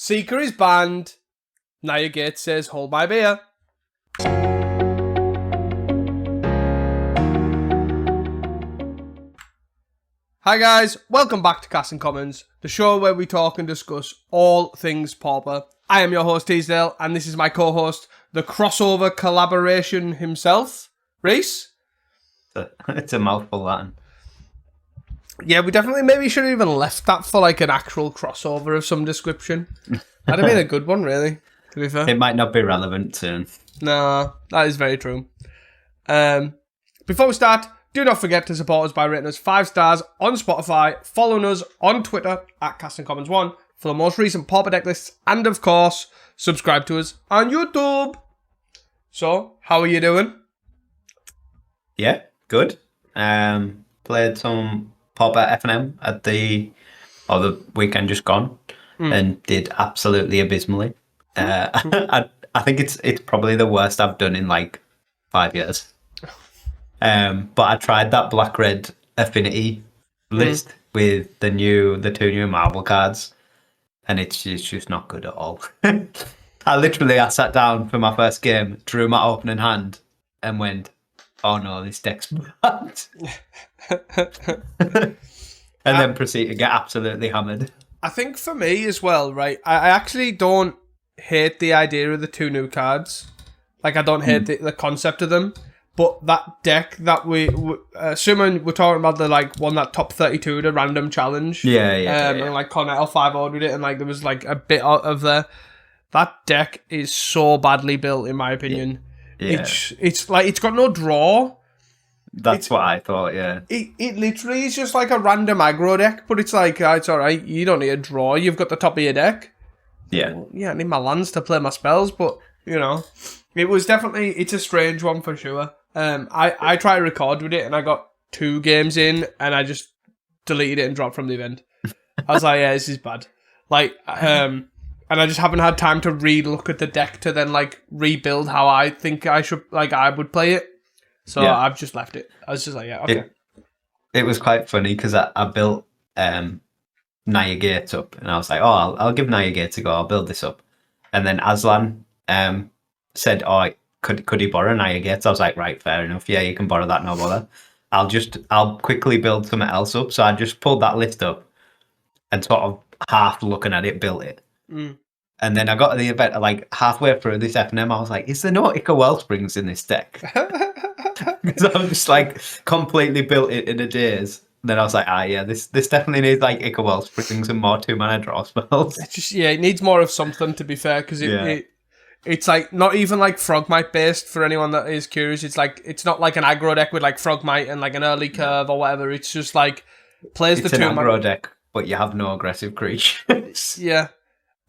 Seeker is banned. Nia Gates says, hold my beer. Hi guys, welcome back to Casting Commons, the show where we talk and discuss all things Pauper. I am your host Teasdale, and this is my co-host, the crossover collaboration himself, Reese. It's a mouthful, that. Yeah, we definitely maybe should have even left that for like an actual crossover of some description. That'd have been a good one, really, to be fair. It might not be relevant soon. No, that is very true. Before we start, do not forget to support us by rating us 5 stars on Spotify, following us on Twitter at CastingCommons1 for the most recent Pauper deck lists, and of course, subscribe to us on YouTube. So, how are you doing? Yeah, good. Played some Pauper F&M at the weekend just gone, and did absolutely abysmally. I think it's probably the worst I've done in like 5 years. But I tried that black-red affinity list with the two new Marvel cards, and it's just not good at all. I sat down for my first game, drew my opening hand, and went, oh no, this deck's bad. And then proceed to get absolutely hammered. I think for me as well, right, I actually don't hate the idea of the 2 new cards. Like, I don't hate the concept of them. But that deck that assuming we're talking about the like one that top 32, the random challenge. Yeah. And like Connell 5 with it, and like there was like a bit of there. That deck is so badly built, in my opinion. Yeah. It's like it's got no draw. That's what I thought, yeah. It literally is just like a random aggro deck, but it's like, it's alright, you don't need a draw, you've got the top of your deck. Yeah. Well, yeah, I need my lands to play my spells, but, you know, it's a strange one for sure. I tried to record with it, and I got 2 games in, and I just deleted it and dropped from the event. I was like, yeah, this is bad. Like, and I just haven't had time to re-look at the deck to then, like, rebuild how I think I would play it. So yeah. I've just left it. I was just like, yeah, okay. It was quite funny because I built Nia Gates up, and I was like, oh, I'll give Nia Gates a go. I'll build this up. And then Aslan said, oh, could he borrow Nia Gates? I was like, right, fair enough. Yeah, you can borrow that, no bother. I'll quickly build something else up. So I just pulled that list up and sort of half looking at it, built it. And then I got to the event, like halfway through this F&M, I was like, is there no Ica Wellsprings in this deck? Because I'm just like completely built it in a daze. Then I was like, yeah, this definitely needs like Ica Wellsprings and more 2-mana draw spells. It needs more of something, to be fair, because it's like not even like Frogmite based for anyone that is curious. It's like it's not like an aggro deck with like Frogmite and like an early curve or whatever. It's just like plays the 2 mana. It's an aggro deck, but you have no aggressive creatures. Yeah,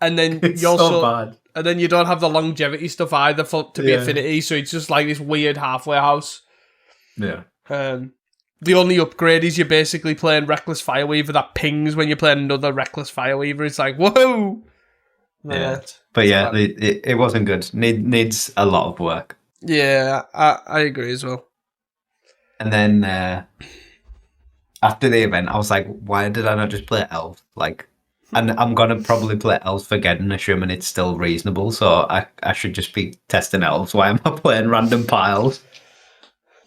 and then it's so bad. And then you don't have the longevity stuff either to be affinity. So it's just like this weird halfway house. Yeah. The only upgrade is you're basically playing Reckless Fireweaver that pings when you're playing another Reckless Fireweaver. It's like, whoa! Yeah. But yeah, it wasn't good. Needs a lot of work. Yeah, I agree as well. And then after the event, I was like, why did I not just play Elf? Like, and I'm going to probably play Elves for Geddon, assuming it's still reasonable. So I should just be testing Elves. Why am I playing random piles?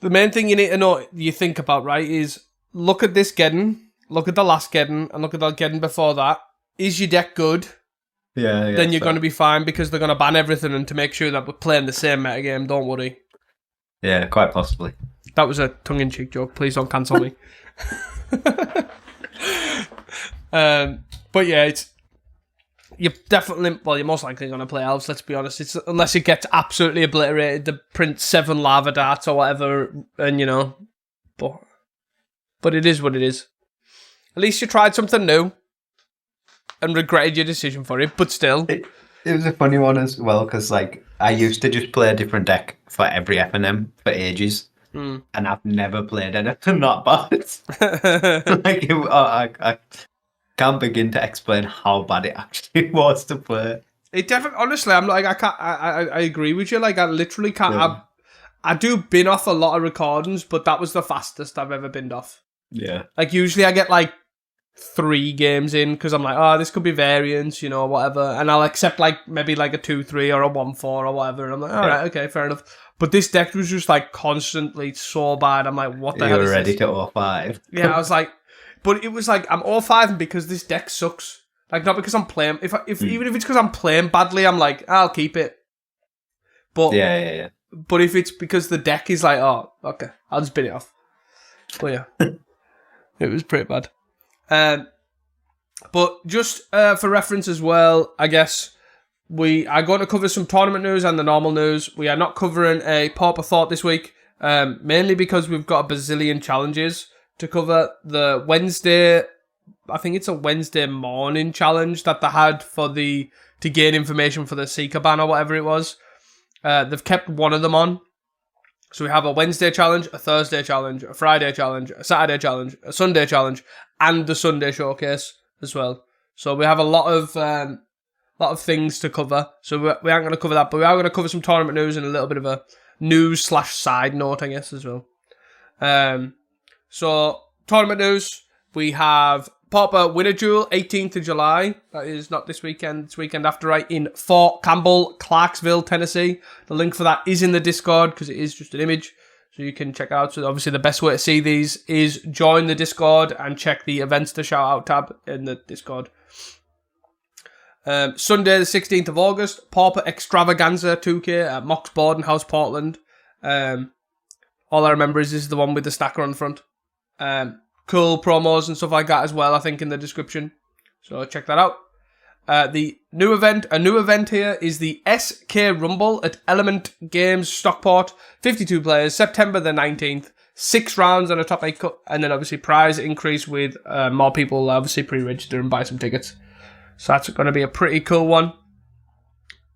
The main thing you need to know, you think about, right, is look at this Geddon, look at the last Geddon, and look at the Geddon before that. Is your deck good? Yeah. Then you're going to be fine, because they're going to ban everything, and to make sure that we're playing the same metagame, don't worry. Yeah, quite possibly. That was a tongue-in-cheek joke. Please don't cancel me. But yeah, you're most likely going to play Elves, let's be honest. Unless it gets absolutely obliterated, to print 7 lava darts or whatever, and you know, but it is what it is. At least you tried something new and regretted your decision for it, but still. It was a funny one as well, because like I used to just play a different deck for every F&M for ages, and I've never played anything that bad. Like, I can't begin to explain how bad it actually was to play. It definitely, honestly, I'm like, I agree with you. Like, I literally can't. Yeah. I do bin off a lot of recordings, but that was the fastest I've ever binned off. Yeah. Like, usually I get like 3 games in because I'm like, oh, this could be variants, you know, whatever, and I'll accept like maybe like a 2-3 or a 1-4 or whatever, and I'm like, all right, okay, fair enough. But this deck was just like constantly so bad. I'm like, what the hell is this? You were ready to 05. Yeah, I was like, but it was like I'm 05 because this deck sucks. Like not because I'm playing. Even if it's because I'm playing badly, I'm like, I'll keep it. But yeah. But if it's because the deck is like, oh, okay, I'll just bin it off. But yeah, it was pretty bad. But just for reference as well, I guess we are going to cover some tournament news and the normal news. We are not covering a Pauper Thought this week, mainly because we've got a bazillion challenges to cover. The Wednesday, I think it's a Wednesday morning challenge that they had to gain information for the Seeker ban or whatever it was. They've kept one of them on. So we have a Wednesday challenge, a Thursday challenge, a Friday challenge, a Saturday challenge, a Sunday challenge, and the Sunday showcase as well. So we have a lot of things to cover. So we aren't going to cover that, but we are going to cover some tournament news and a little bit of a news/side note, I guess, as well. So tournament news, we have Pauper Winner Duel, 18th of July. That is not this weekend, it's weekend after, right, in Fort Campbell, Clarksville, Tennessee. The link for that is in the Discord because it is just an image. So you can check it out. So obviously the best way to see these is join the Discord and check the events to shout out tab in the Discord. Sunday the 16th of August, Pauper Extravaganza 2K at Mox Boarding House, Portland. All I remember is this is the one with the stacker on the front. Cool promos and stuff like that as well, I think, in the description. So check that out. A new event here is the SK Rumble at Element Games Stockport. 52 players, September the 19th. 6 rounds and a top 8 cut. And then obviously prize increase with more people obviously pre-register and buy some tickets. So that's going to be a pretty cool one.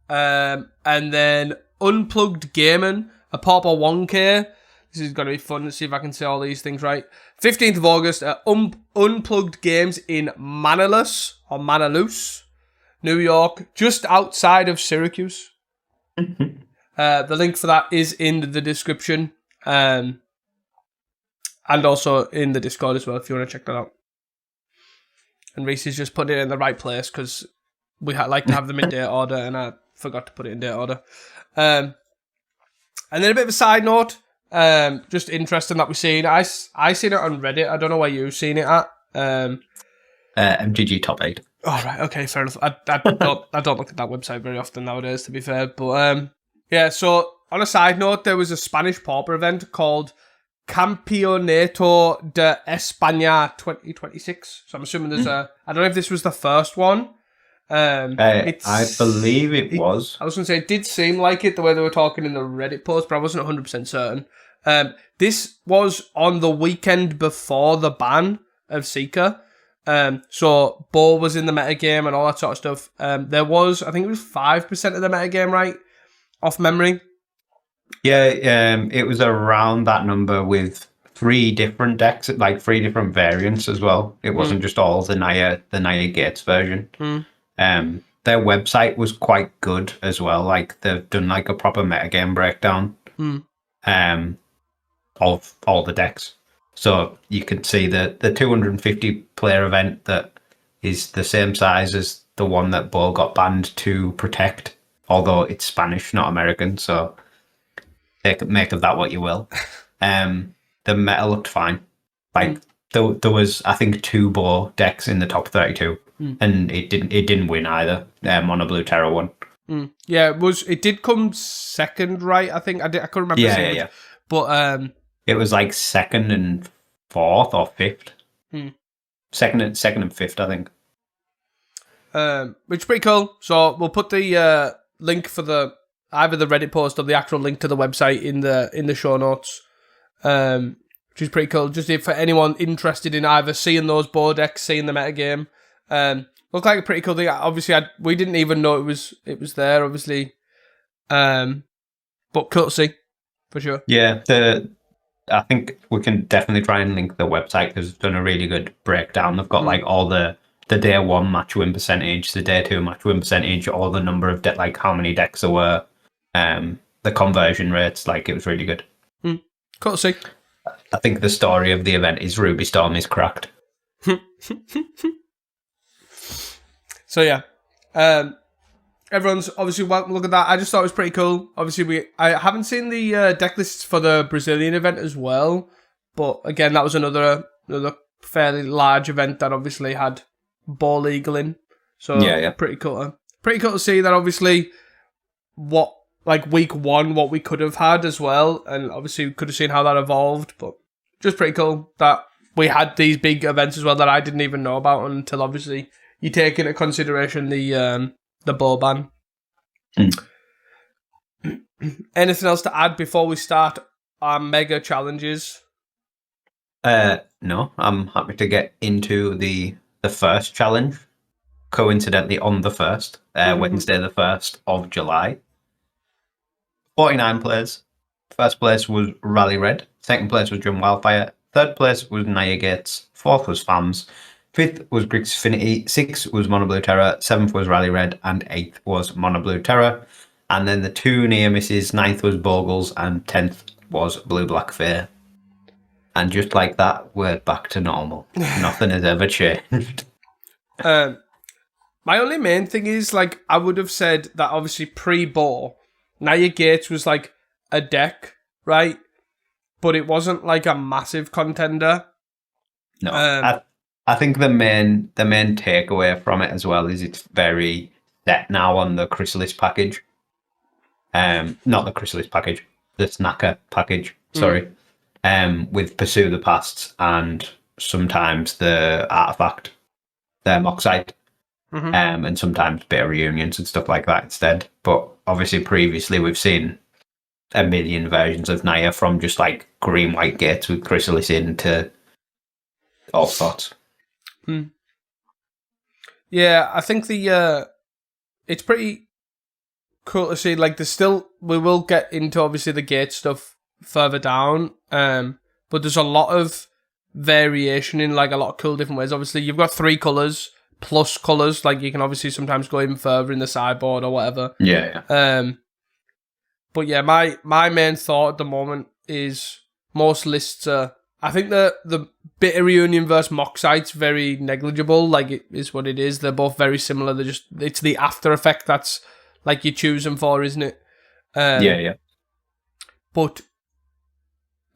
And then Unplugged Gaming, a Pauper 1K. This is going to be fun. Let's see if I can say all these things right. 15th of August at Unplugged Games in Manaluce, New York, just outside of Syracuse. The link for that is in the description. And also in the Discord as well, if you want to check that out. And Reese is just putting it in the right place because we like to have them in date order, and I forgot to put it in date order. And then a bit of a side note. Just interesting that we've seen. I seen it on Reddit. I don't know where you've seen it at. MTG Top 8. Oh, right. Okay, fair enough. I don't look at that website very often nowadays, to be fair. But yeah. So on a side note, there was a Spanish Pauper event called Campeonato de España 2026. So I'm assuming there's I don't know if this was the first one. I believe it was. I was going to say, it did seem like it, the way they were talking in the Reddit post, but I wasn't 100% certain. This was on the weekend before the ban of Seeker. So Bo was in the metagame and all that sort of stuff. There was, I think it was 5% of the metagame, right? Off memory. Yeah, it was around that number with 3 different decks, like 3 different variants as well. It wasn't just all the Naya Gates version. Their website was quite good as well. Like they've done like a proper metagame breakdown of all the decks. So you can see the 250 player event that is the same size as the one that Bo got banned to protect, although it's Spanish, not American. So make of that what you will. The meta looked fine. Like there was, I think, 2 Bo decks in the top 32, and it didn't win either. Mono Blue Terror won. Yeah, it did come second, right? I think I couldn't remember. Yeah. But it was like 2nd and 4th or 5th. Second and 5th, I think. Which is pretty cool. So we'll put the link for either the Reddit post or the actual link to the website in the show notes. Which is pretty cool. Just for anyone interested in either seeing those board decks, seeing the metagame. Looked like a pretty cool thing. Obviously, we didn't even know it was there, obviously. But cool to see, for sure. Yeah, I think we can definitely try and link the website because it's done a really good breakdown. They've got like all the day 1 match win percentage, the day 2 match win percentage, all the number of like how many decks there were, the conversion rates. Like it was really good. Cool to see. I think the story of the event is Ruby Storm is cracked. So yeah, everyone's obviously welcome to look at that. I just thought it was pretty cool. Obviously, I haven't seen the deck lists for the Brazilian event as well, but again, that was another fairly large event that obviously had Ball Eagle in. So Yeah. pretty cool. Pretty cool to see that. Obviously, what like week one, what we could have had as well, and obviously we could have seen how that evolved. But just pretty cool that we had these big events as well that I didn't even know about until obviously you take into consideration the bow ban. Anything else to add before we start our mega challenges? No, I'm happy to get into the first challenge. Coincidentally, on the first Wednesday, the 1st of July. 49 players. First place was Rally Red. Second place was Drum Wildfire. Third place was Naya Gates. Fourth was Fams. Fifth was Pauper-finity. Sixth was Mono Blue Terror. Seventh was Rally Red. And eighth was Mono Blue Terror. And then the two near misses. Ninth was Bogles. And 10th was Blue Black Fair. And just like that, we're back to normal. Nothing has ever changed. My only main thing is, like, I would have said that obviously pre-Boar, Naya Gates was like a deck, right? But it wasn't like a massive contender. No, I think the main takeaway from it as well is it's very set now on the Chrysalis package. Not the Chrysalis package, the Snacker package. Sorry, with Pursue the Pasts and sometimes the Artifact, the Moxite. And sometimes a bit of reunions and stuff like that instead. But obviously previously we've seen a million versions of Naya, from just like green white gates with Chrysalis in to all sorts. Yeah, I think it's pretty cool to see. Like, we will get into obviously the gate stuff further down, but there's a lot of variation in like a lot of cool different ways. Obviously you've got 3 colours plus colours, like you can obviously sometimes go even further in the sideboard or whatever. Yeah. But yeah, my main thought at the moment is most lists are, I think the bit of reunion versus Moxite's very negligible. Like, it is what it is. They're both very similar. It's the after effect that's like you choose them for, isn't it? Yeah. But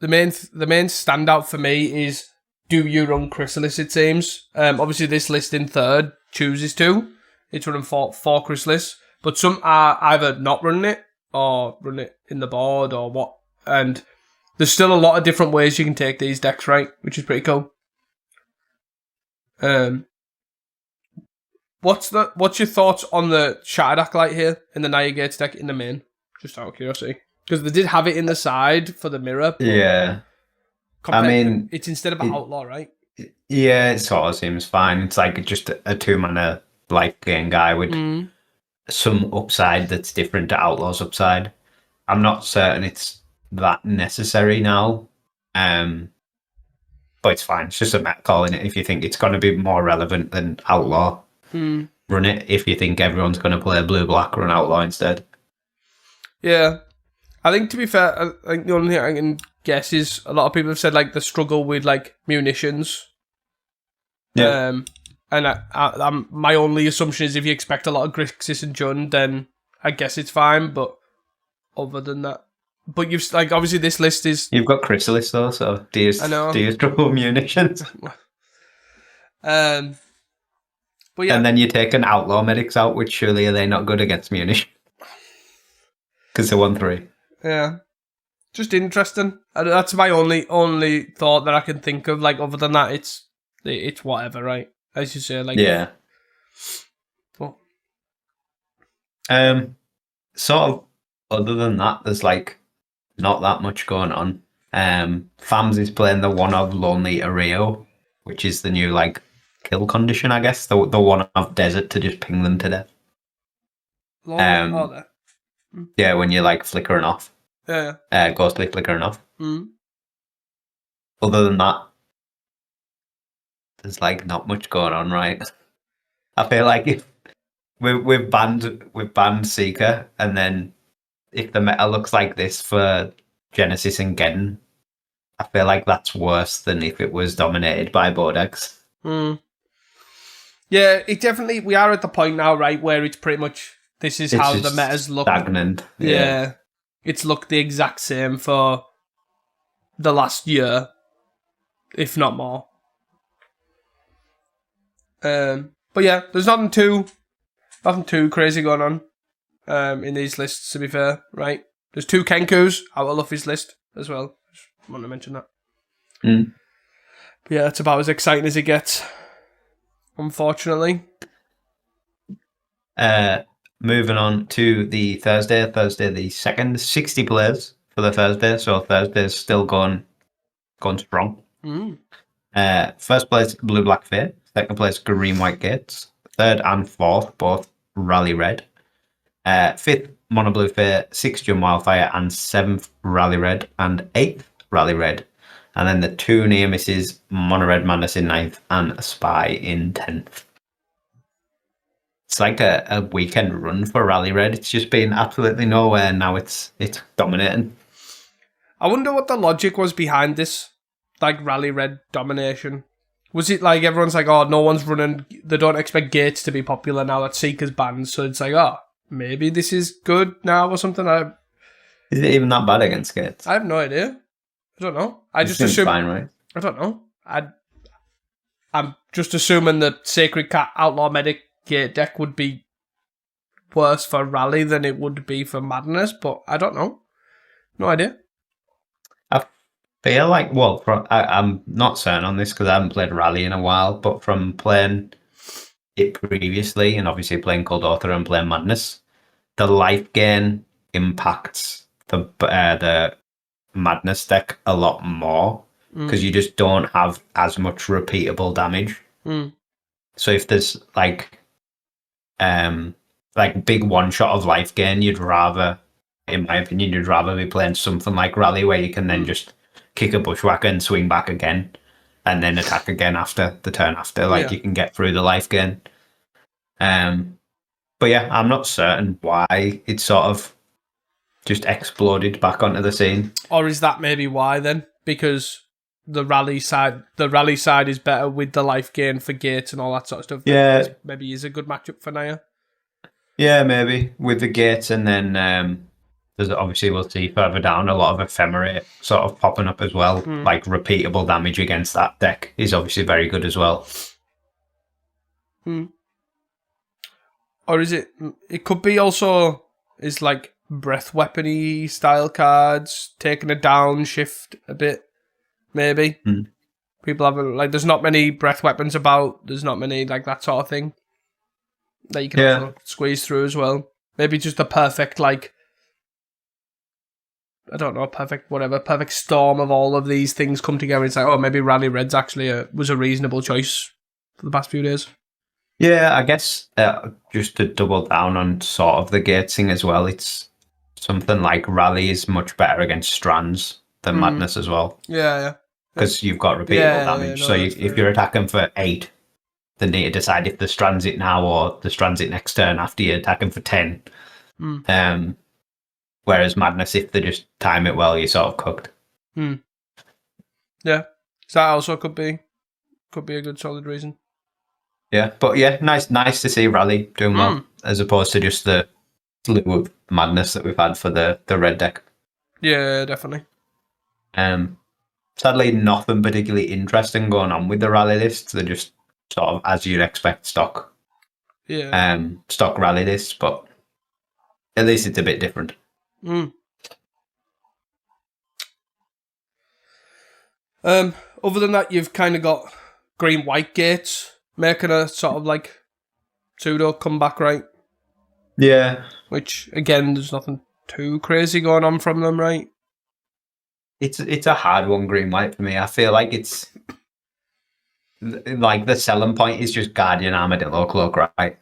the main standout for me is, do you run Chrysalis, it seems. Obviously, this list in third chooses to. It's running for Chrysalis. But some are either not running it or run it in the board or what. And there's still a lot of different ways you can take these decks, right? Which is pretty cool. What's your thoughts on the Shattered Acolyte here in the Naya Gates deck in the main? Just out of curiosity. Because they did have it in the side for the mirror. Yeah. I mean, it's instead of an outlaw, right? Yeah, it sort of seems fine. It's like just a 2-mana life gain guy with some upside that's different to Outlaw's upside. I'm not certain it's that necessary now, but it's fine. It's just a meta call in it. If you think it's going to be more relevant than Outlaw, run it. If you think everyone's going to play blue-black, run Outlaw instead. Yeah. I think, to be fair, I think the only thing I can guess is a lot of people have said like the struggle with like munitions. Yeah. And my only assumption is if you expect a lot of Grixis and Jund, then I guess it's fine. But other than that, but you've like obviously this list is you've got Chrysalis though, so do you struggle with munitions? But yeah, and then you take an Outlaw Medics out, which surely are they not good against munitions? Because they're 1/3. Yeah, just interesting. That's my only thought that I can think of. Like, other than that, it's whatever, right? As you say, like, yeah. But, sort of. Other than that, there's like not that much going on. Fams is playing the one of Lonely Ario, which is the new like kill condition, I guess. The one of Desert to just ping them to death. Yeah, when you're like flickering off. Yeah. Ghostly flickering off. Other than that, there's like not much going on, right? I feel like if we've banned Seeker, and then if the meta looks like this for Genesis and Geddon, I feel like that's worse than if it was dominated by Bodex. Mm. Yeah, it definitely. We are at the point now, right, where it's pretty much this is how the just metas look. stagnant. Yeah, it's looked the exact same for the last year, if not more. But yeah, there's nothing too crazy going on in these lists. To be fair, right? There's 2 Kenkus out of Luffy's list as well. Just want to mention that. Mm. But yeah, it's about as exciting as it gets. Unfortunately. Moving on to the Thursday the 2nd, 60 players for the Thursday. So Thursday's still going strong. Mm. First place, Blue Black Fate. Second place, Green White Gates. Third and fourth, both Rally Red. Fifth, Mono Blue Fate. Sixth, Jum Wildfire. And seventh, Rally Red. And eighth, Rally Red. And then the 2 near misses, Mono Red Madness in 9th and Spy in 10th. It's like a weekend run for Rally Red. It's just been absolutely nowhere. Now it's dominating. I wonder what the logic was behind this, like Rally Red domination. Was it like everyone's like, oh, no one's running, they don't expect Gates to be popular now that Seeker's banned, so it's like, oh, maybe this is good now or something. Is it even that bad against Gates? I have no idea. I don't know. I It just seems assume. fine, right? I don't know. I'm just assuming that Sacred Cat Outlaw Medic Gate deck would be worse for Rally than it would be for Madness, but I don't know. No idea. I feel like, well, I'm not certain on this because I haven't played Rally in a while, but from playing it previously and obviously playing Cold Author and playing Madness, the life gain impacts the Madness deck a lot more because you just don't have as much repeatable damage. So if there's like big one shot of life gain, you'd rather, in my opinion, be playing something like Rally where you can then just kick a bushwhacker and swing back again and then attack again after the turn after. You can get through the life gain. But yeah, I'm not certain why it sort of just exploded back onto the scene. Or is that maybe why then? Because the rally side is better with the life gain for Gates and all that sort of stuff. Yeah. Maybe is a good matchup for Naya. Yeah, maybe. With the Gates and then there's obviously, we'll see further down, a lot of Ephemerate sort of popping up as well. Like repeatable damage against that deck is obviously very good as well. Or is it could be also is like breath weapony style cards, taking a downshift a bit, maybe. People haven't, like, there's not many breath weapons about, there's not many, like, that sort of thing that you can also squeeze through as well. Maybe just a perfect, like, I don't know, perfect storm of all of these things come together. It's like, oh, maybe Rally Red's actually was a reasonable choice for the past few days. Yeah, I guess just to double down on sort of the Gates thing as well, it's something like Rally is much better against Strands than Madness as well. Yeah. Because you've got repeatable damage. So if you're attacking for 8, they need to decide if the Strands it now or the Strands it next turn after you're attacking for 10. Whereas Madness, if they just time it well, you're sort of cooked. Yeah. So that also could be a good solid reason. Yeah, but yeah, nice to see Rally doing well, as opposed to just the slew of madness that we've had for the red deck. Yeah, definitely. Sadly, nothing particularly interesting going on with the Rally lists. They're just sort of, as you'd expect, stock Rally lists, but at least it's a bit different. Other than that, you've kind of got green-white gates making a sort of like pseudo comeback, right? Yeah. Which, again, there's nothing too crazy going on from them, right? It's a hard one, green-white, for me. I feel like it's like the selling point is just Guardian Armadillo Cloak, right?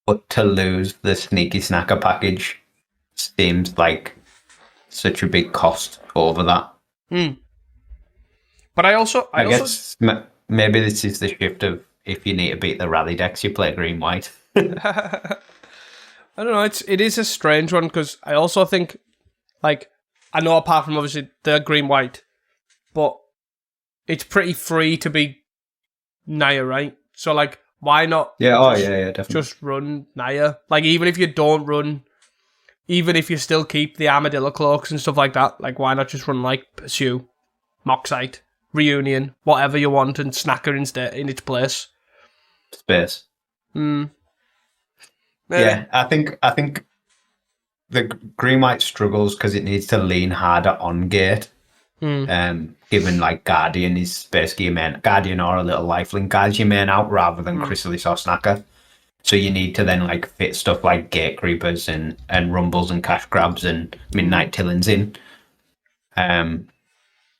But to lose the Sneaky Snacker package seems like such a big cost over that. But I guess maybe this is the shift of if you need to beat the rally decks, you play green-white. I don't know. It is a strange one because I also think, like, I know apart from obviously the green-white, but it's pretty free to be Naya, right? So, like, why not Definitely. just run Naya? Like, even if you don't run, even if you still keep the Armadillo cloaks and stuff like that, like, why not just run, like, Pursue, Moxite, Reunion, whatever you want, and Snacker instead in its place? Space. Yeah, I think the green-white struggles because it needs to lean harder on gate. Given like Guardian is basically your main Guardian or a little lifelink guys your main out rather than Chrysalis or Snacker. So you need to then like fit stuff like Gate Creepers and Rumbles and Cash Grabs and Midnight Tillins in.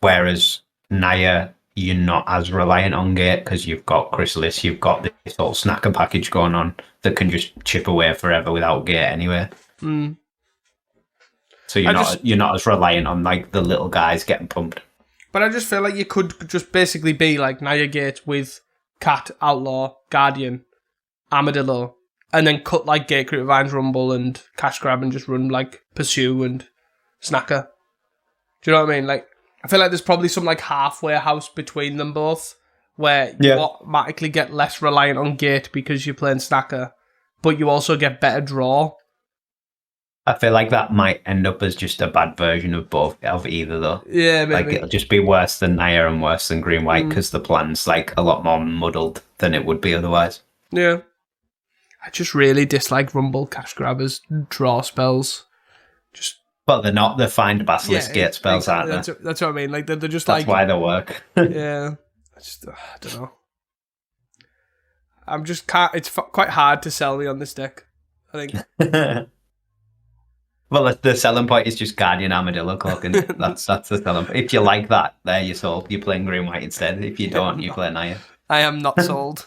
Whereas Naya, you're not as reliant on Gate because you've got Chrysalis, you've got this whole Snacker package going on that can just chip away forever without Gate anyway. So you're not as reliant on like the little guys getting pumped. But I just feel like you could just basically be like Naya Gate with Cat, Outlaw, Guardian, Armadillo, and then cut like Gate Creeper Vines, Rumble, and Cash Grab and just run like Pursue and Snacker. Do you know what I mean? Like, I feel like there's probably some like halfway house between them both where you automatically get less reliant on Gate because you're playing Snacker, but you also get better draw. I feel like that might end up as just a bad version of either, though. Yeah, maybe. Like, it'll just be worse than Naya and worse than Green-White because the plan's, like, a lot more muddled than it would be otherwise. Yeah. I just really dislike Rumble Cash Grabbers, draw spells. But they're not. They're Find Basilisk Gate spells, exactly. aren't they? That's what I mean. Like, they're just That's why they work. Yeah. I don't know. It's quite hard to sell me on this deck, I think. Well, the selling point is just Guardian Armadillo Cloak, and that's the selling point. If you like that, there you're sold. You're playing Green-White instead. If you don't, you play Naya. I am not sold.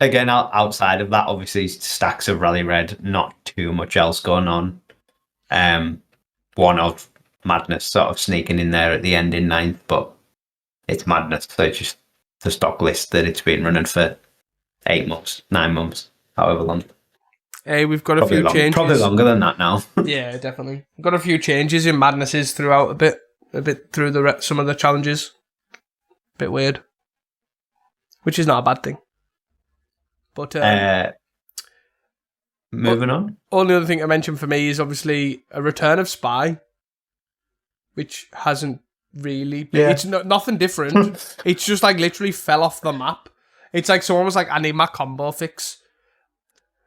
Again, outside of that, obviously, stacks of Rally Red, not too much else going on. One of Madness sort of sneaking in there at the end in 9th, but it's Madness, so it's just the stock list that it's been running for 8 months, 9 months, however long. Hey, we've got a few changes. Probably longer than that now. Yeah, definitely. We've got a few changes in Madnesses throughout a bit through some of the challenges. Bit weird. Which is not a bad thing. But moving on. Only other thing to mention for me is obviously a return of Spy, which hasn't really been, it's nothing different. It's just like literally fell off the map. It's like someone was like, I need my combo fix.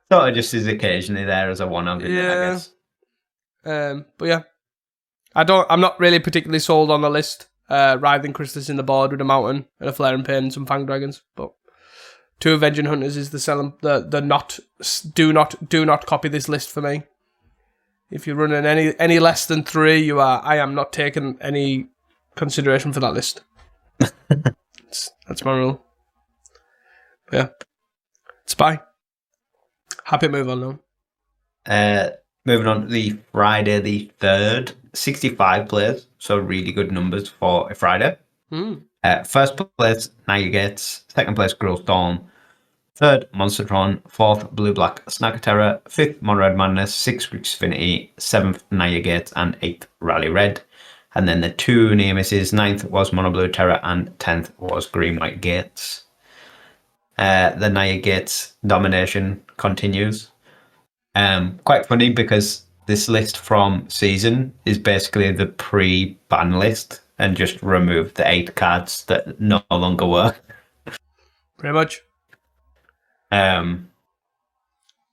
Sort of just is occasionally there as a one-off, I guess. But yeah, I'm not really particularly sold on the list. Writhing Chrysalis in the board with a Mountain and a Flaring Pain and some Fang Dragons, but 2 Avenging Hunters is do not copy this list for me. If you're running any less than 3, I am not taking any consideration for that list. That's my rule. Yeah. Spy. Happy to move on now. Moving on to the Friday the 3rd, 65 players, so really good numbers for a Friday. First place, Naya Gates. Second place, Girl Storm. Third, Monstertron. Fourth, Blue Black Snacker Terror. Fifth, Mono Red Madness. Sixth, Xfinity. Seventh, Naya Gates. And 8th, Rally Red. And then the 2 near misses. 9th was Mono Blue Terror. And 10th was Green White Gates. The Naya Gates domination continues. Quite funny because this list from Season is basically the pre-ban list and just removed the 8 cards that no longer work. Pretty much. Yeah,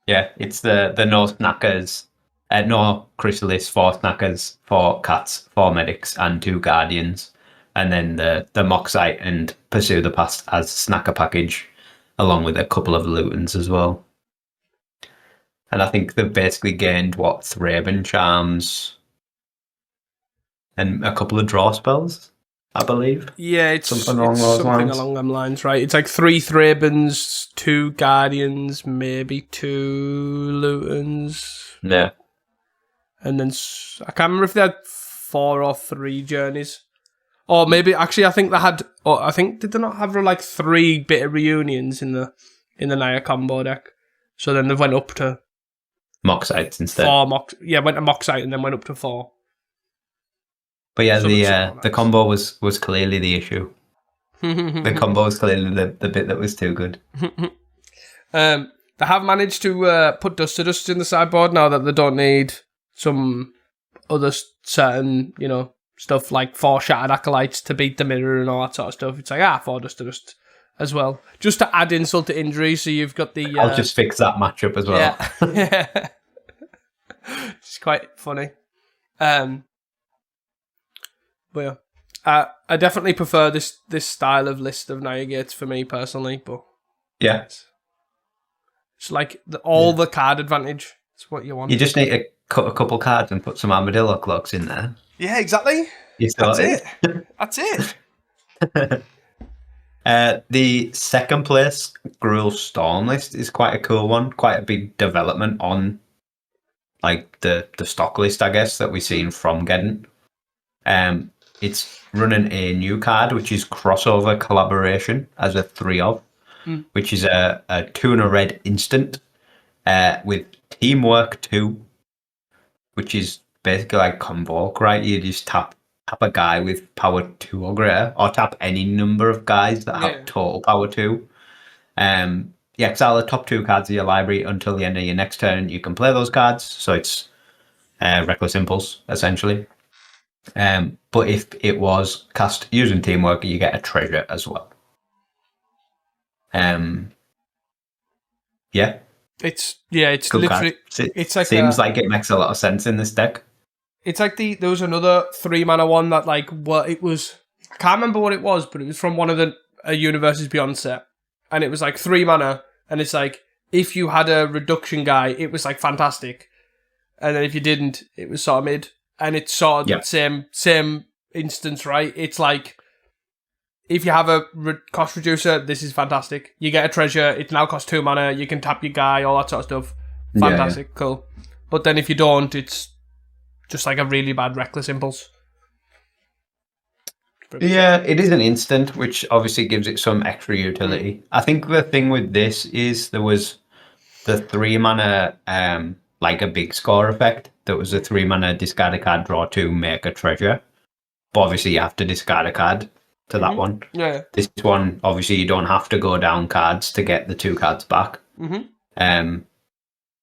it's the no snackers, no Chrysalis, 4 snackers, 4 cats, 4 medics, and 2 guardians, and then the Moxite and Pursue the Past as snacker package, along with a couple of Lutons as well. And I think they've basically gained, Thraben Charms and a couple of draw spells, I believe. Yeah, it's something along them lines, right? It's like 3 Thrabens, 2 Guardians, maybe 2 Lutons. Yeah. And then, I can't remember if they had 4 or 3 Journeys. Or maybe, actually, I think they had, did they not have like 3 Bitter Reunions in the Naya combo deck? So then they went up to Moxites instead. 4 went to Moxite and then went up to 4. But yeah, Some are the nice. combo was clearly the issue. The combo was clearly the bit that was too good. They have managed to put dust to dust in the sideboard now that they don't need some other certain, stuff like 4 Shattered Acolytes to beat the mirror and all that sort of stuff. It's like, 4 dust to dust as well. Just to add insult to injury, so you've got the... I'll just fix that matchup as well. Yeah. It's quite funny. But yeah. I definitely prefer this style of list of Naya Gates for me personally, but... Yeah. It's like all the card advantage. It's what you want. You just need to cut a couple cards and put some armadillo clocks in there. Yeah, exactly. That's it. That's it. The second place Gruul Storm list is quite a cool one. Quite a big development on like the stock list, I guess, that we've seen from Geddon. It's running a new card, which is Crossover Collaboration as a 3-of, which is a 2 and a red instant with Teamwork 2, which is basically like Convoke, right? You just tap a guy with power 2 or greater, or tap any number of guys that have total power 2. Exile the top 2 cards of your library until the end of your next turn. You can play those cards, so it's Reckless Impulse, essentially. But if it was cast using Teamwork, you get a treasure as well. It's cool literally card. it's like seems like it makes a lot of sense in this deck. It's like there was another 3 mana one that I can't remember what it was, but it was from one of the Universes Beyond set, and it was like 3 mana, and it's like if you had a reduction guy, it was like fantastic, and then if you didn't, it was sort of mid, and it's sort of the same instance, right? It's like if you have a cost reducer, this is fantastic. You get a treasure, it now costs 2 mana, you can tap your guy, all that sort of stuff. Fantastic, cool. But then if you don't, it's just like a really bad Reckless Impulse. Yeah, it is an instant, which obviously gives it some extra utility. I think the thing with this is there was the 3 mana, like a big score effect. There was a 3 mana discard a card, draw 2, make a treasure. But obviously you have to discard a card to that one. Yeah. This one, obviously you don't have to go down cards to get the 2 cards back.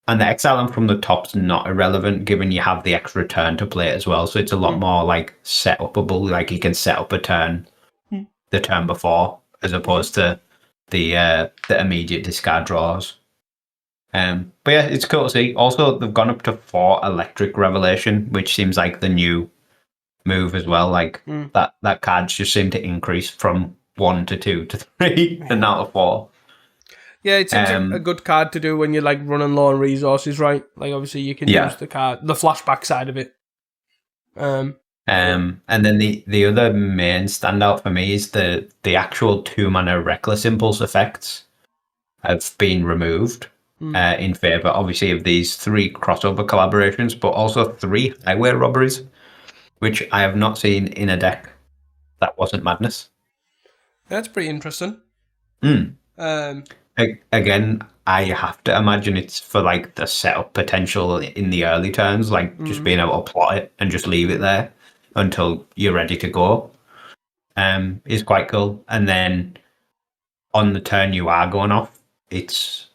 And the exiling from the top's not irrelevant, given you have the extra turn to play as well. So it's a lot more like set-upable. Like you can set up a turn the turn before, as opposed to the immediate discard draws. But yeah, it's cool to see. Also, they've gone up to 4 Electric Revelation, which seems like the new move as well. Like that cards just seem to increase from 1 to 2 to 3 and now to 4. Yeah, it seems like a good card to do when you're like running low on resources, right? Like obviously you can use the flashback side of it. And then the other main standout for me is the actual 2 mana Reckless Impulse effects have been removed in favour, obviously, of these 3 crossover collaborations, but also 3 highway robberies, which I have not seen in a deck that wasn't Madness. That's pretty interesting. Again, I have to imagine it's for like the setup potential in the early turns, like just being able to plot it and just leave it there until you're ready to go. Is quite cool. And then on the turn you are going off, it's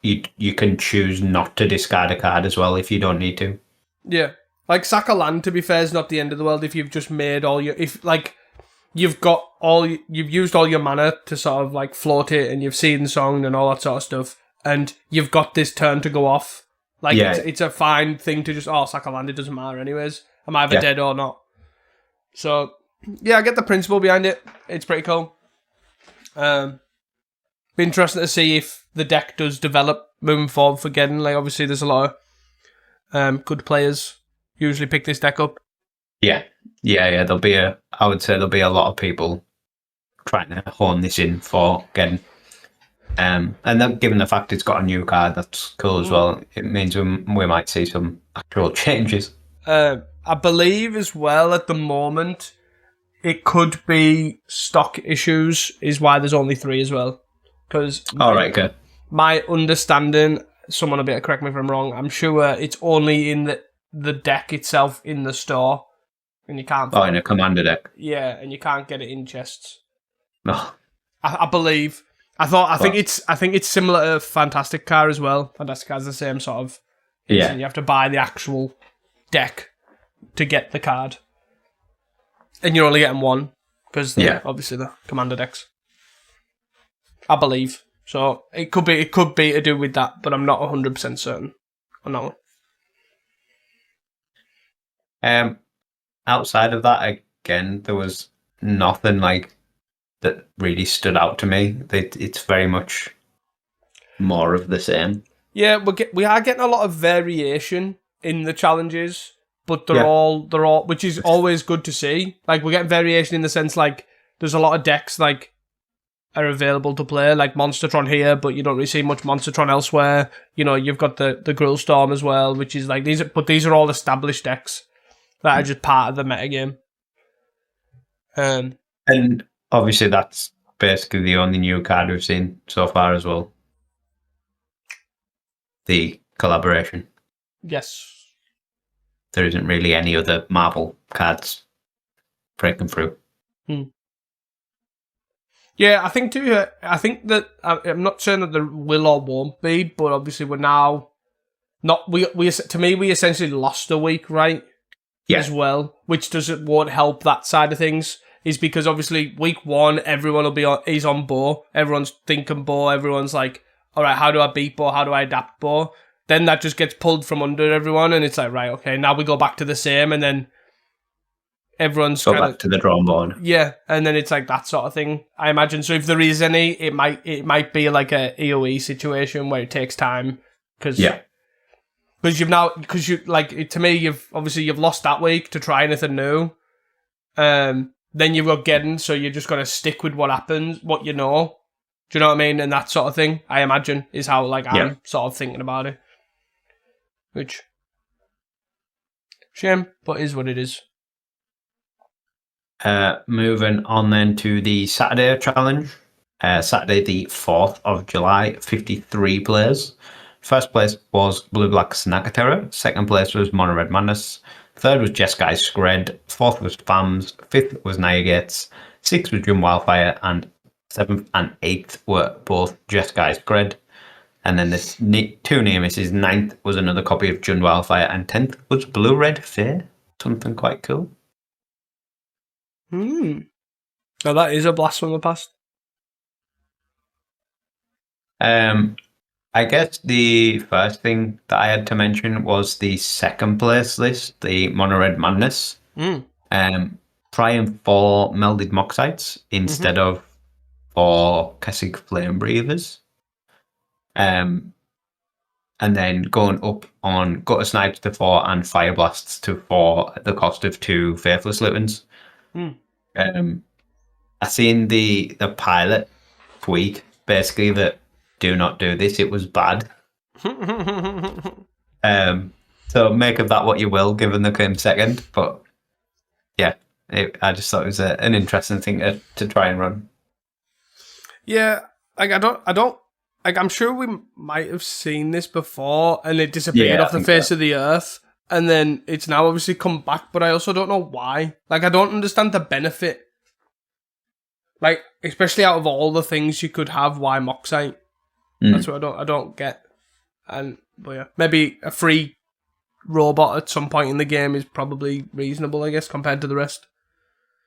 you can choose not to discard a card as well if you don't need to. Yeah, like sack a land, to be fair, is not the end of the world if you've just made all your you've used all your mana to sort of like float it, and you've seen song and all that sort of stuff, and you've got this turn to go off. Like it's a fine thing to just sack a land. It doesn't matter anyways. I'm either dead or not. So yeah, I get the principle behind it. It's pretty cool. Be interesting to see if the deck does develop moving forward for Geddon. Like obviously, there's a lot of good players usually pick this deck up. Yeah. I would say there'll be a lot of people trying to hone this in for Geddon. And then given the fact it's got a new card, that's cool as well. It means we might see some actual changes. I believe as well at the moment, it could be stock issues is why there's only 3 as well. Because my understanding, someone will be able to correct me if I'm wrong, I'm sure it's only in the deck itself in the store. and you can't. Oh, in a commander deck. Yeah, and you can't get it in chests. No. Yeah, and you can't get it in chests. No. I believe. I think it's similar to Fantastic Car as well. Fantastic Car is the same sort of. Yeah. You have to buy the actual deck to get the card, and you're only getting one because obviously the commander decks. I believe so. It could be to do with that, but I'm not 100% certain on that one. Outside of that, again, there was nothing like that really stood out to me. It's very much more of the same. Yeah, we are getting a lot of variation in the challenges, but they're all, which is always good to see. Like, we're getting variation in the sense, like, there's a lot of decks, like, are available to play, like Monstertron here, but you don't really see much Monstertron elsewhere. You know, you've got the Grill Storm as well, which is like, these are all established decks that are just part of the metagame. And obviously that's basically the only new card we've seen so far as well. The collaboration. Yes. There isn't really any other Marvel cards breaking through. Yeah, I think too. I think that I'm not saying that there will or won't be, but obviously we're now not. We to me we essentially lost a week, right? Yeah. As well, which won't help that side of things. Is because obviously week 1 everyone will be on Bo. Everyone's thinking Bo. Everyone's like, all right, how do I beat Bo? How do I adapt Bo? Then that just gets pulled from under everyone, and it's like, right, okay, now we go back to the same, and then everyone's go back to the drawing board. Yeah, and then it's like that sort of thing, I imagine. So if there is any, it might be like a EOE situation where it takes time because to me you've lost that week to try anything new. Then you've got Geddon, so you're just gonna stick with what happens, what you know. Do you know what I mean? And that sort of thing, I imagine, is how I'm sort of thinking about it. Which shame, but is what it is. Moving on then to the Saturday challenge. Saturday the 4th of July, 53 players. First place was Blue Black Snagaterra. Second place was Mono Red Madness. Third was Jeskai Scred. Fourth was Fams. Fifth was Naya Gates. Sixth was Jim Wildfire. And 7th and 8th were both Jeskai Scred. And then the two near misses. 9th was another copy of Jim Wildfire. And 10th was Blue Red Fair. Something quite cool. Now that is a blast from the past. I guess the first thing that I had to mention was the second place list, the Mono Red Madness. Trying for Melded Moxites instead of for Kessig Flame Breathers. And then going up on Gutter Snipes to 4 and Fire Blasts to 4 at the cost of 2 Faithless Lutins. I seen the pilot tweet basically that do not do this, it was bad. So make of that what you will, given the came second. But yeah, I just thought it was an interesting thing to try and run. Yeah, like I don't like, I'm sure we might have seen this before and it disappeared off the face of the earth. And then it's now obviously come back, but I also don't know why. Like, I don't understand the benefit. Like, especially out of all the things you could have, why Moxite? That's what I don't get. But yeah, maybe a free robot at some point in the game is probably reasonable, I guess, compared to the rest.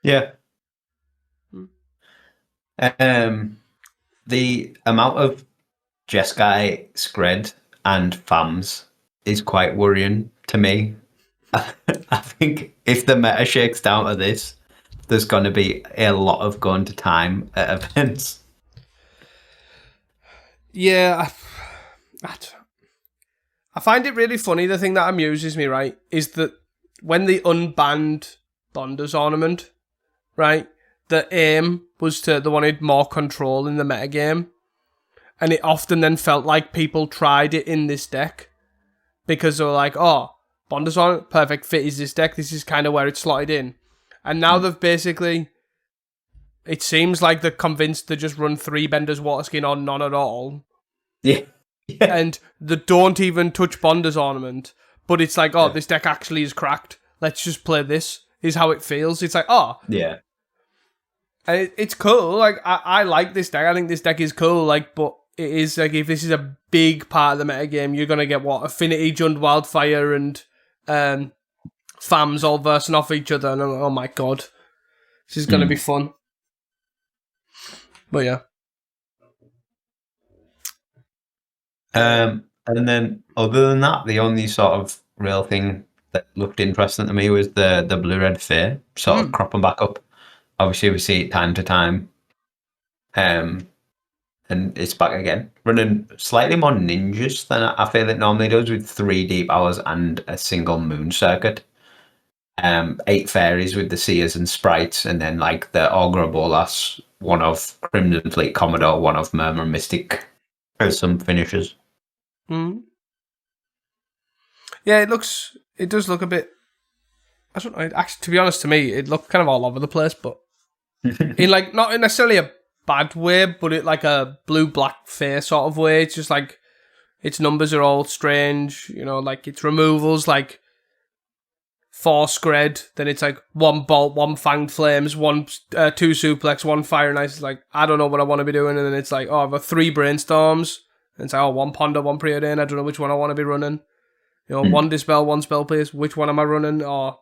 Yeah. The amount of Jeskai, Scred, and Fams is quite worrying to me. I think if the meta shakes down to this, there's going to be a lot of going to time at events. Yeah, I find it really funny. The thing that amuses me, right, is that when they unbanned Bonder's Ornament, right, the aim was they wanted more control in the metagame. And it often then felt like people tried it in this deck. Because they were like, oh, Bonder's Ornament, perfect fit is this deck. This is kind of where it's slotted in. And now they've basically... It seems like they're convinced to just run 3 Bender's Waterskin or none at all. Yeah. And they don't even touch Bonder's Ornament. But it's like, oh, this deck actually is cracked. Let's just play this. is how it feels. It's like, oh, Yeah. and it's cool. Like I like this deck. I think this deck is cool. Like, but it is like if this is a big part of the metagame, you're gonna get what Affinity, Jund, Wildfire, and Fams all versing off each other. And oh my god, this is gonna be fun. But yeah. And then other than that, the only sort of real thing that looked interesting to me was the blue-red Fae sort of cropping back up. Obviously, we see it time to time. And it's back again. Running slightly more ninjas than I feel it normally does, with 3 deep hours and a single moon circuit. 8 fairies with the seers and sprites, and then like the Augur Bolas, one of Crimson Fleet Commodore, one of Murmur Mystic, as some finishers. Yeah, it does look a bit. I don't know. Actually, to be honest, to me, it looked kind of all over the place, but in like not in necessarily a bad way, but it like a blue-black Fae sort of way. It's just like its numbers are all strange, you know, like its removals, like 4 Scred, then it's like 1 Bolt, 1 Fanged Flames, 2 Suplex, 1 Fire and Ice. It's like, I don't know what I want to be doing, and then it's like, oh, I've got 3 Brainstorms, and it's like, oh, 1 Ponder, 1 Preordain, I don't know which one I want to be running. You know, 1 Dispel, 1 Spell Pierce, which one am I running? Or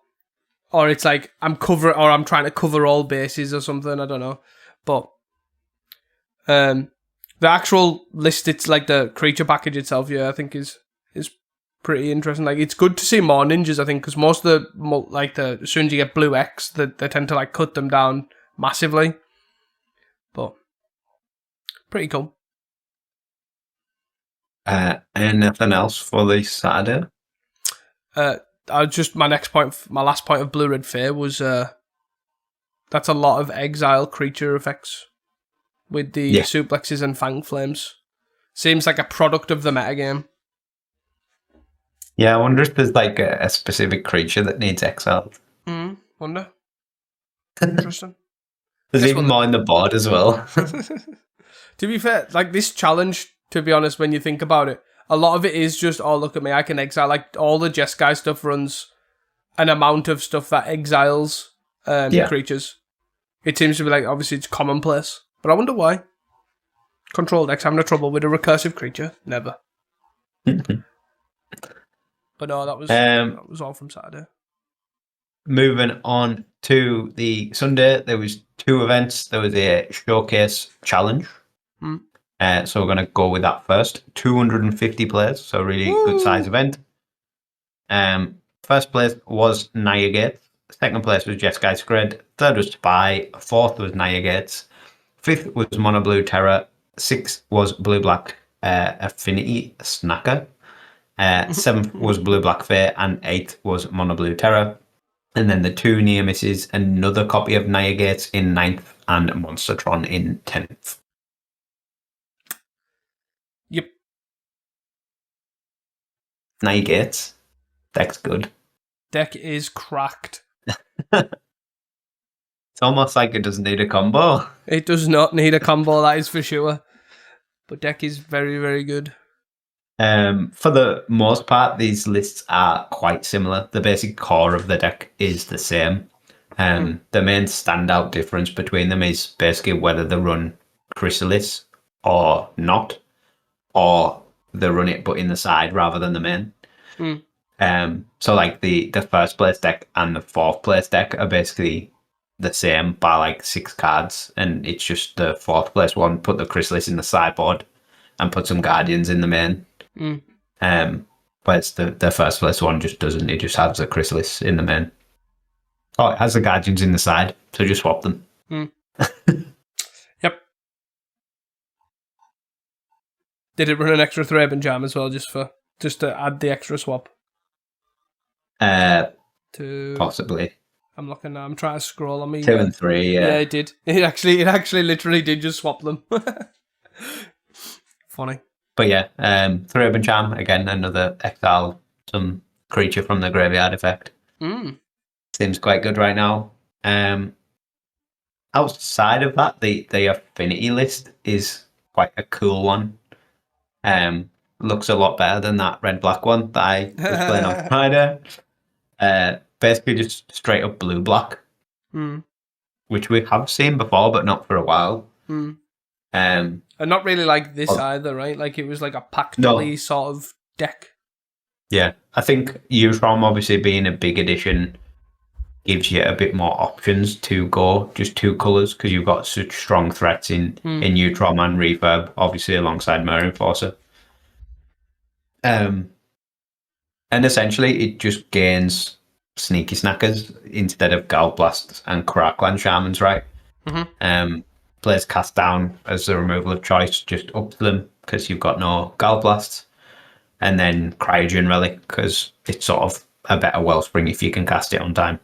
it's like, I'm trying to cover all bases or something, I don't know. But the actual list, it's like the creature package itself, yeah, I think is pretty interesting. Like, it's good to see more ninjas, I think, because most of the as soon as you get blue X, they tend to like cut them down massively. But pretty cool. Anything else for this Saturday? My last point of Blue Red Fae was that's a lot of exile creature effects with the suplexes and fang flames. Seems like a product of the metagame. Yeah, I wonder if there's like a specific creature that needs exiled. Wonder. Interesting. There's even more in the board as well. To be fair, like this challenge, to be honest, when you think about it, a lot of it is just, oh, look at me, I can exile. Like, all the Jeskai stuff runs an amount of stuff that exiles creatures. It seems to be like, obviously, it's commonplace. But I wonder why. Control decks having a trouble with a recursive creature? Never. But no, that was all from Saturday. Moving on to the Sunday, there was 2 events. There was a showcase challenge. So we're going to go with that first. 250 players, so a really good size event. First place was Naya Gates. Second place was Jeskai Scred. Third was Spy. Fourth was Naya Gates. Fifth was Mono Blue Terror. Sixth was Blue Black Affinity Snacker. Seventh was Blue Black Fae, and 8th was Mono Blue Terror. And then the 2 near misses, another copy of Naya Gates in 9th and Monstertron in 10th. Yep. Naya Gates. Deck's good. Deck is cracked. It's almost like it doesn't need a combo. It does not need a combo, that is for sure. But deck is very, very good. For the most part, these lists are quite similar. The basic core of the deck is the same. The main standout difference between them is basically whether they run Chrysalis or not, or they run it but in the side rather than the main. So like the first place deck and the 4th place deck are basically the same by like 6 cards, and it's just the 4th place one put the Chrysalis in the sideboard and put some Guardians in the main. Whereas the first place one just doesn't. It just has the Chrysalis in the main. Oh, it has the Guardians in the side, so just swap them. Yep. Did it run an extra Thraben Jam as well, just to add the extra swap? Possibly. I'm looking now. I'm trying to scroll on me. 2 and 3, yeah. Yeah, it did. It actually literally did just swap them. Funny. But yeah, Thraben Charm, again, another exile, some creature from the graveyard effect. Seems quite good right now. Outside of that, the affinity list is quite a cool one. Looks a lot better than that red-black one that I was playing on Friday. basically just straight up blue-black, which we have seen before, but not for a while. And not really like this either, right? Like it was like a pack-dolly sort of deck. Yeah, I think Utrom obviously being a big addition gives you a bit more options to go just 2 colours, because you've got such strong threats in Utrom and Refurb, obviously alongside Mirror Enforcer. And essentially it just gains Sneaky Snackers instead of Galblasts and Crackland Shamans, right? Plays Cast Down as the removal of choice, just up to them because you've got no Galblasts. And then Cryogen Relic because it's sort of a better Wellspring if you can cast it on time.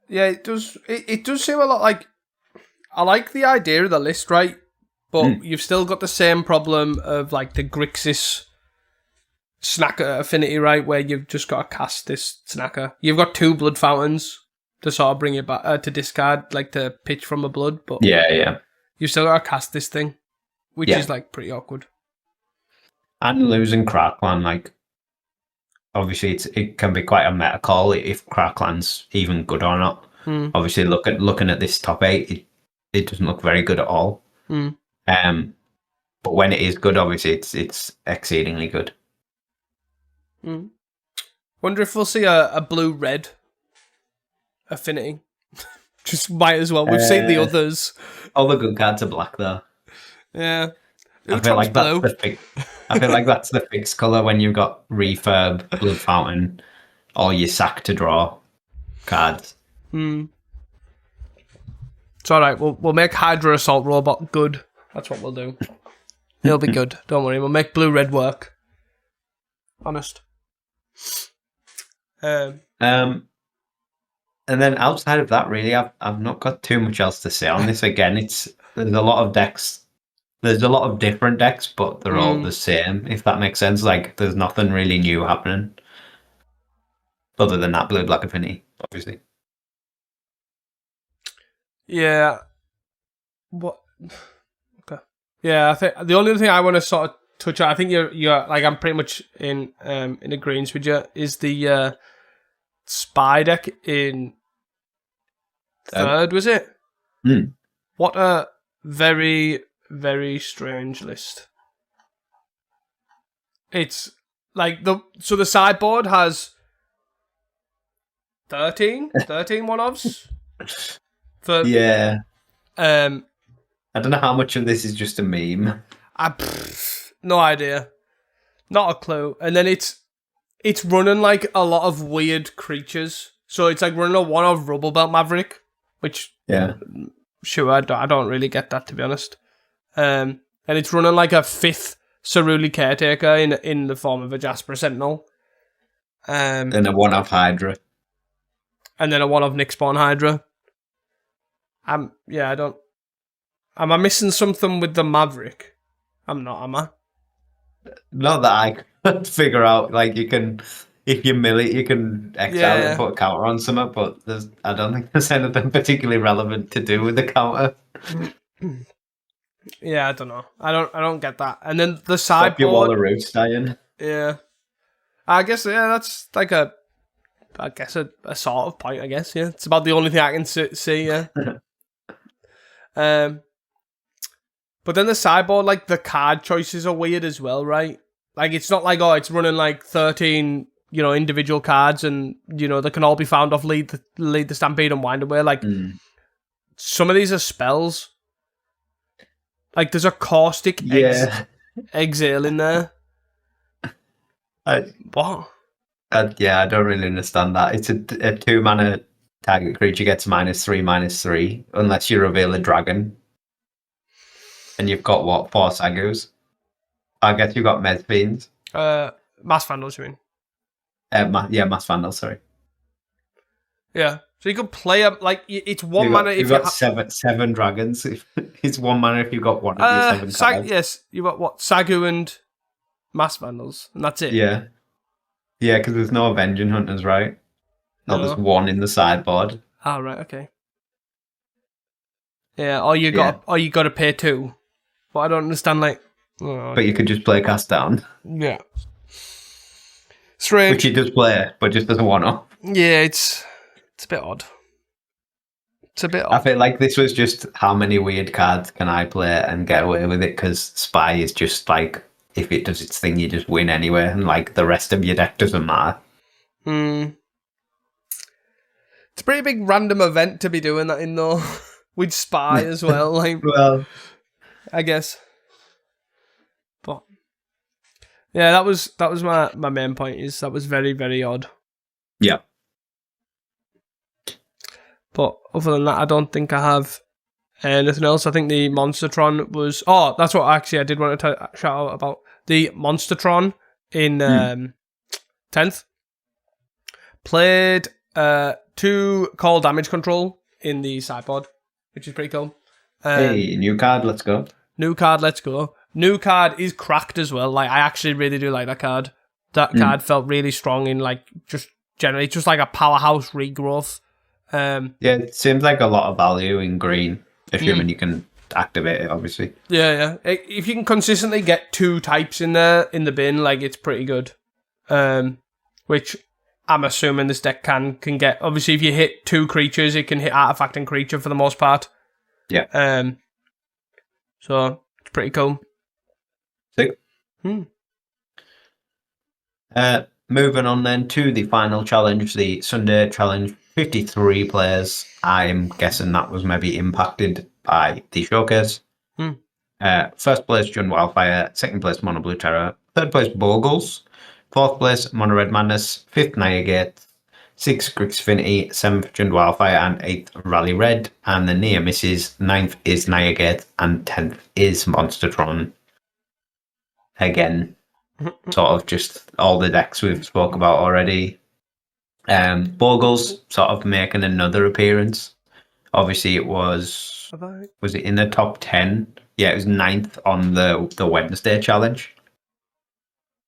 Yeah, it does. It does seem a lot like. I like the idea of the list, right? But you've still got the same problem of like the Grixis Snacker affinity, right? Where you've just got to cast this Snacker. You've got 2 Blood Fountains to sort of bring it back to discard, like to pitch from a blood. But yeah, you've still got to cast this thing, which is like pretty awkward. And losing Crackland, like obviously it can be quite a meta call if Crackland's even good or not. Obviously, looking at this top 8, it doesn't look very good at all. But when it is good, obviously it's exceedingly good. Wonder if we'll see a blue-red affinity. Just might as well. We've seen the others. All the good cards are black, though. Yeah. I feel like that's the fixed colour when you've got Refurb, Blood Fountain, or your sack to draw cards. It's alright, we'll make Hydra Assault Robot good. That's what we'll do. He'll be good, don't worry. We'll make blue-red work. Honest. And then outside of that, really, I've not got too much else to say on this. Again, there's a lot of decks. There's a lot of different decks, but they're all the same, if that makes sense. Like, there's nothing really new happening. Other than that blue-black affinity, obviously. Yeah. What? Okay. Yeah, I think the only thing I want to sort of touch on, I think you're like I'm pretty much in agreement with you, is the spy deck in third, was it? What a very, very strange list. It's like the sideboard has 13 one-offs. Yeah. I don't know how much of this is just a meme. No idea. Not a clue. And then it's running like a lot of weird creatures. So it's like running a one-off Rubble Belt Maverick, which sure, I don't really get that, to be honest. And it's running like a 5th Ceruli Caretaker in the form of a Jasper Sentinel. And a one-off Hydra. And then a one-off Nyxborn Hydra. I don't... Am I missing something with the Maverick? I'm not, am I? Not that I could figure out. Like, you can... If you mill it, you can exile it and put a counter on something, but I don't think there's anything particularly relevant to do with the counter. Yeah, I don't know. I don't get that. And then the sideboard... Stop your wall of roots dying. Yeah. I guess, that's like a sort of point, I guess, yeah. It's about the only thing I can see, yeah. But then the sideboard, like, the card choices are weird as well, right? Like, it's not like, it's running, like, 13... individual cards, and they can all be found off lead the Stampede and Wind Away. Like some of these are spells. Like there's a caustic exhale in there. What? I don't really understand that. It's a 2-mana target creature gets -3/-3 unless you reveal a dragon. And you've got what, 4 Sagus? I guess you've got Mezfiends. Mass Vandals, you mean? Mass Vandal, sorry. Yeah. So you could play it's 1 mana if you've got seven dragons. It's 1 mana if you've got one of your 7 cards. Yes, you've got what? Sagu and Mass Vandals, and that's it. Yeah. Yeah, because there's no Avenging Hunters, right? No, there's 1 in the sideboard. Oh, right, okay. Yeah, or you got to pay 2. But I don't understand, like... But you could just play Cast Down. Yeah. Strange. Which he does play, but just as a one-off. Yeah, it's a bit odd. It's a bit odd. I feel like this was just how many weird cards can I play and get away with it, because Spy is just like, if it does its thing, you just win anyway, and like the rest of your deck doesn't matter. It's a pretty big random event to be doing that in, though, with Spy as well. Like, well, I guess. But yeah, that was my main point. Is that was very, very odd. Yeah. But other than that, I don't think I have anything else. I think the Monstertron was... Oh, that's what actually I did want to shout out about. The Monstertron in 10th. Played 2 call damage control in the sideboard, which is pretty cool. Hey, new card, let's go. New card, let's go. New card is cracked as well. Like, I actually really do like that card. That card felt really strong in, like, just generally, just like a powerhouse regrowth. Yeah, it seems like a lot of value in green, assuming you can activate it, obviously. Yeah. If you can consistently get 2 types in there, in the bin, like, it's pretty good. Which I'm assuming this deck can get. Obviously, if you hit 2 creatures, it can hit artifact and creature for the most part. Yeah. So, it's pretty cool. Sick. Moving on then to the final challenge, the Sunday challenge. 53 players. I'm guessing that was maybe impacted by the showcase. First place, Jund Wildfire. Second place, Mono Blue Terror. Third place, Bogles. Fourth place, Mono Red Madness. Fifth, Nightgate. Sixth, Grixfinity. Seventh, Jund Wildfire. And eighth, Rally Red. And the near misses. Ninth is Nightgate. And 10th is Monstertron. Again, sort of just all the decks we've spoke about already. Bogles sort of making another appearance. Obviously, it was it in the top 10? Yeah, it was 9th on the Wednesday challenge.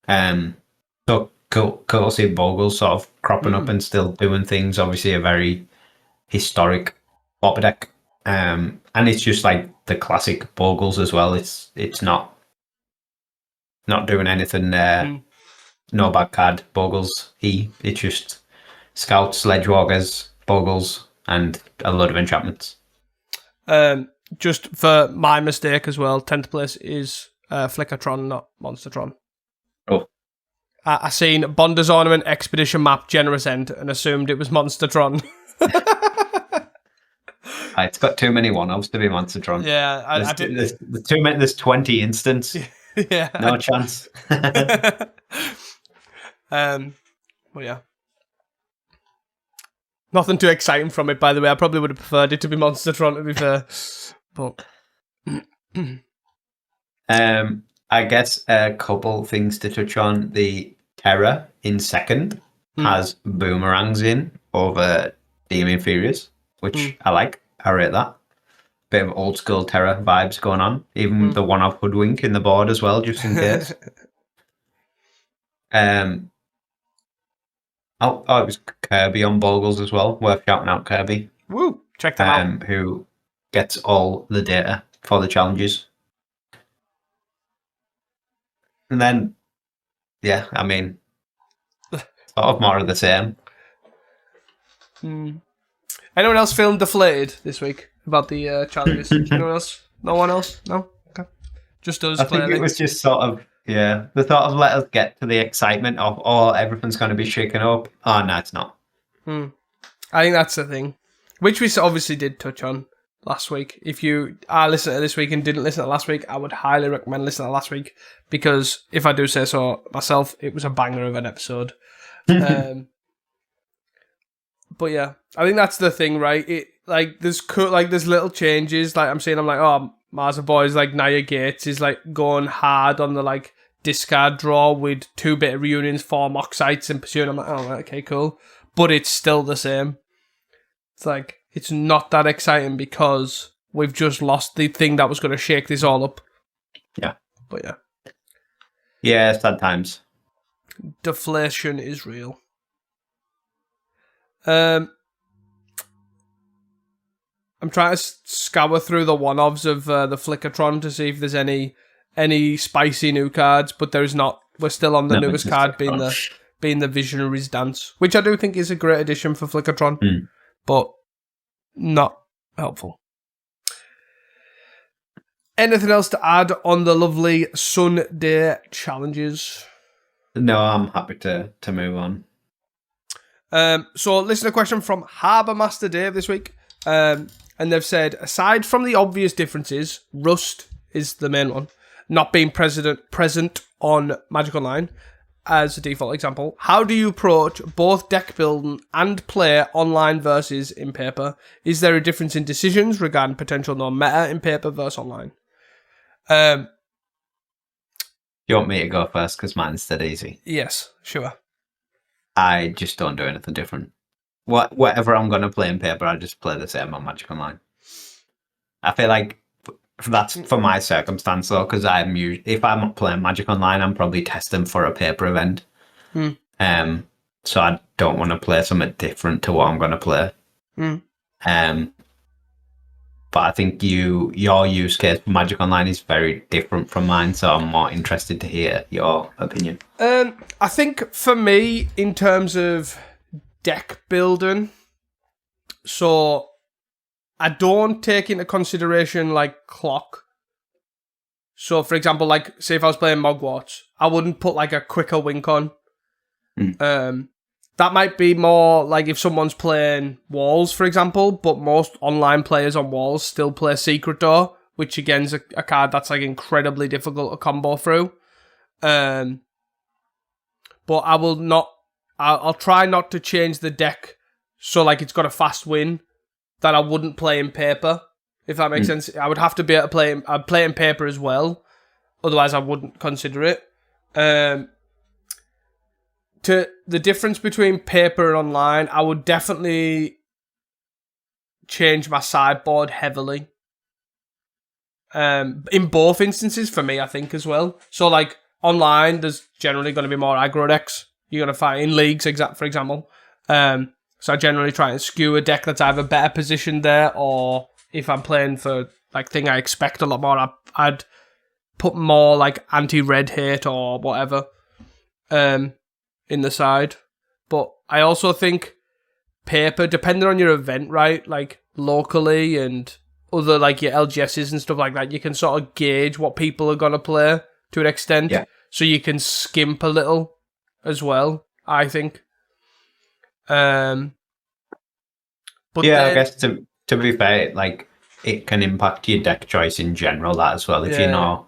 So cool to see Bogles sort of cropping up and still doing things. Obviously, a very historic Pauper deck, and it's just like the classic Bogles as well. It's not doing anything. No bad card Bogles. It's just Scouts, Sledgewalkers, Bogles, and a load of enchantments. Just for my mistake as well, 10th place is Flickertron, not Monstertron. Oh. I seen Bonder's Ornament, Expedition Map, Generous End, and assumed it was Monstertron. It's got too many one-offs to be Monstertron. Yeah, I did. There's 20 instants. Yeah. No chance. Well, yeah. Nothing too exciting from it, by the way. I probably would have preferred it to be Monstertron, to be fair. But I guess a couple things to touch on. The Terra in second has boomerangs in over DM Inferiors, which I like. I rate that. Bit of old school Terra vibes going on. Even the one-off Hoodwink in the board as well, just in case. It was Kirby on Bogles as well. Worth shouting out Kirby. Woo! Check that out. Who gets all the data for the challenges. And then, yeah, I mean, sort of more of the same. Anyone else feeling deflated this week about the challenges? Anyone else? No one else? No? Okay. Just us, I think it was just sort of, yeah, they thought of let us get to the excitement of, oh, everything's going to be shaken up. Oh, no, it's not. I think that's the thing, which we obviously did touch on last week. If you are listening to this week and didn't listen to last week, I would highly recommend listening to last week, because if I do say so myself, it was a banger of an episode. But yeah, I think that's the thing, right? It there's little changes. Like I'm like, oh, Marza Boys, like Nia Gates is like going hard on the like discard draw with 2-bit reunions, 4 Moxites and Pursuit. I'm like, oh, okay, cool. But it's still the same. It's like, it's not that exciting because we've just lost the thing that was going to shake this all up. Yeah. But yeah. Yeah, sad times. Deflation is real. I'm trying to scour through the one-offs of the Flickertron to see if there's any spicy new cards, but there's not. We're still on the newest card being the being the Visionaries Dance, which I do think is a great addition for Flickertron, but not helpful. Anything else to add on the lovely Sunday challenges? No, I'm happy to move on. So listener question from Harbour Master Dave this week. And they've said, aside from the obvious differences, Rust is the main one, not being present on Magic Online as a default example, how do you approach both deck building and play online versus in paper? Is there a difference in decisions regarding potential non-meta in paper versus online? You want me to go first because mine's dead easy? Yes, sure. I just don't do anything different. Whatever I'm going to play in paper, I just play the same on Magic Online. I feel like that's for my circumstance though, because if I'm playing Magic Online, I'm probably testing for a paper event. So I don't want to play something different to what I'm going to play. But I think your use case for Magic Online is very different from mine, so I'm more interested to hear your opinion. I think for me, in terms of deck building, so I don't take into consideration like clock. So for example, like say if I was playing Mogwarts, I wouldn't put like a quicker wink on. That might be more like if someone's playing Walls, for example, but most online players on Walls still play Secret Door, which again is a card that's like incredibly difficult to combo through. But I will not. I'll try not to change the deck so like it's got a fast win that I wouldn't play in paper, if that makes sense. I would have to be able to play. I'd play in paper as well, otherwise I wouldn't consider it. To the difference between paper and online, I would definitely change my sideboard heavily. In both instances, for me, I think as well. So, like online, there's generally going to be more aggro decks you're going to find in leagues, for example. So I generally try and skew a deck that's either better positioned there, or if I'm playing for like thing I expect a lot more, I'd put more like anti-red hate or whatever. In the side. But I also think paper, depending on your event, right, like locally and other like your LGSs and stuff like that, you can sort of gauge what people are going to play to an extent. So you can skimp a little as well, I think. But I guess to be fair, like it can impact your deck choice in general, that as well. If you know,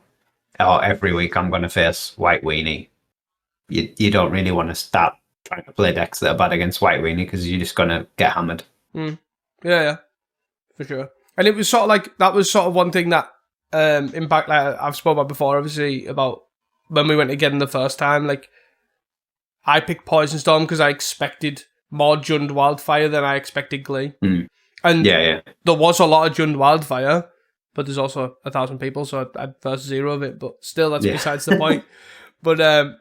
oh, every week I'm going to face White Weenie, you don't really want to start trying to play decks that are bad against White Weenie because you're just going to get hammered. Yeah, for sure. And it was sort of like, that was sort of one thing that impact, like I've spoken about before, obviously, about when we went again the first time. Like, I picked Poison Storm because I expected more Jund Wildfire than I expected Glee. And there was a lot of Jund Wildfire, but there's also 1,000 people, so I'd first 0 of it, but still, that's besides the point. But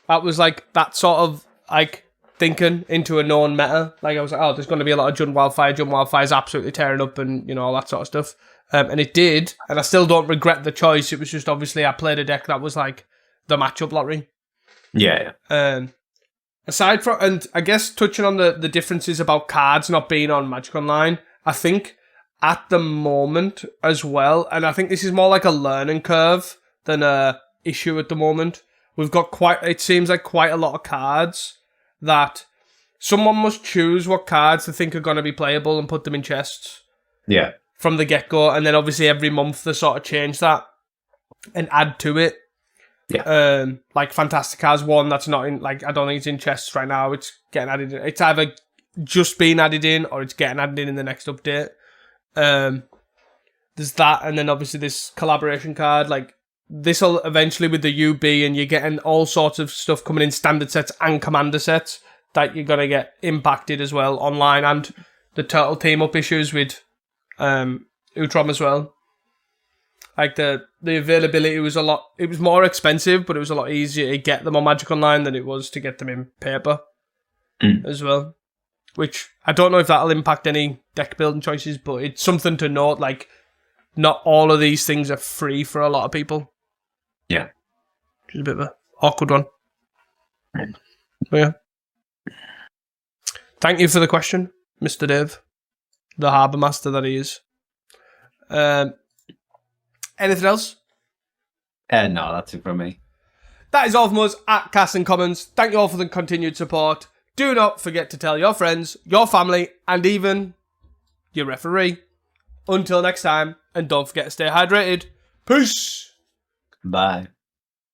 that was like that sort of like thinking into a known meta. Like I was like, oh, there's going to be a lot of Jund Wildfire. Jund Wildfire is absolutely tearing up, and you know all that sort of stuff. And it did, and I still don't regret the choice. It was just obviously I played a deck that was like the matchup lottery. Aside from, and I guess touching on the differences about cards not being on Magic Online, I think at the moment as well, and I think this is more like a learning curve than a issue at the moment. We've got it seems like quite a lot of cards that someone must choose what cards they think are going to be playable and put them in chests. From the get-go. And then obviously every month they sort of change that and add to it. Like Fantastic has one that's not in, like, I don't think it's in chests right now. It's getting added in. It's either just being added in or it's getting added in the next update. There's that. And then obviously this collaboration card, like, this will eventually with the UB, and you're getting all sorts of stuff coming in standard sets and commander sets that you're going to get impacted as well online, and the turtle team up issues with Utrom as well. Like the availability was it was more expensive, but it was a lot easier to get them on Magic Online than it was to get them in paper as well. Which I don't know if that'll impact any deck building choices, but it's something to note. Like, not all of these things are free for a lot of people. Which is a bit of an awkward one. But yeah. Thank you for the question, Mr. Dave, the harbour master that he is. Anything else? No, that's it from me. That is all from us at Cast and Commons. Thank you all for the continued support. Do not forget to tell your friends, your family, and even your referee. Until next time, and don't forget to stay hydrated. Peace! Bye.